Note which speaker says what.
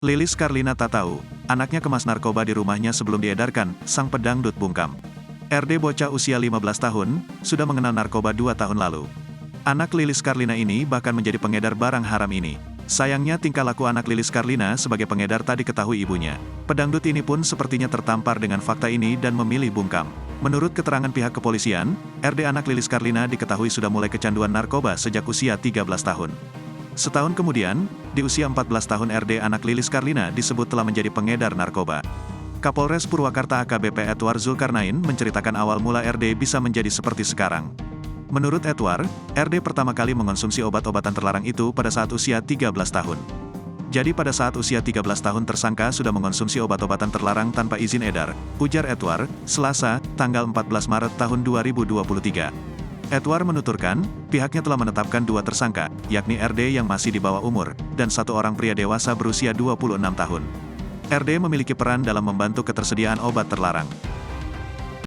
Speaker 1: Lilis Karlina tak tahu, anaknya kemas narkoba di rumahnya sebelum diedarkan, sang pedangdut bungkam. RD bocah usia 15 tahun, sudah mengenal narkoba 2 tahun lalu. Anak Lilis Karlina ini bahkan menjadi pengedar barang haram ini. Sayangnya tingkah laku anak Lilis Karlina sebagai pengedar tak diketahui ibunya. Pedangdut ini pun sepertinya tertampar dengan fakta ini dan memilih bungkam. Menurut keterangan pihak kepolisian, RD anak Lilis Karlina diketahui sudah mulai kecanduan narkoba sejak usia 13 tahun. Setahun kemudian, di usia 14 tahun RD anak Lilis Karlina disebut telah menjadi pengedar narkoba. Kapolres Purwakarta AKBP Edward Zulkarnain menceritakan awal mula RD bisa menjadi seperti sekarang. Menurut Edward, RD pertama kali mengonsumsi obat-obatan terlarang itu pada saat usia 13 tahun. Jadi pada saat usia 13 tahun tersangka sudah mengonsumsi obat-obatan terlarang tanpa izin edar, ujar Edward, Selasa, tanggal 14 Maret tahun 2023. Edward menuturkan, pihaknya telah menetapkan 2 tersangka, yakni RD yang masih di bawah umur, dan 1 orang pria dewasa berusia 26 tahun. RD memiliki peran dalam membantu ketersediaan obat terlarang.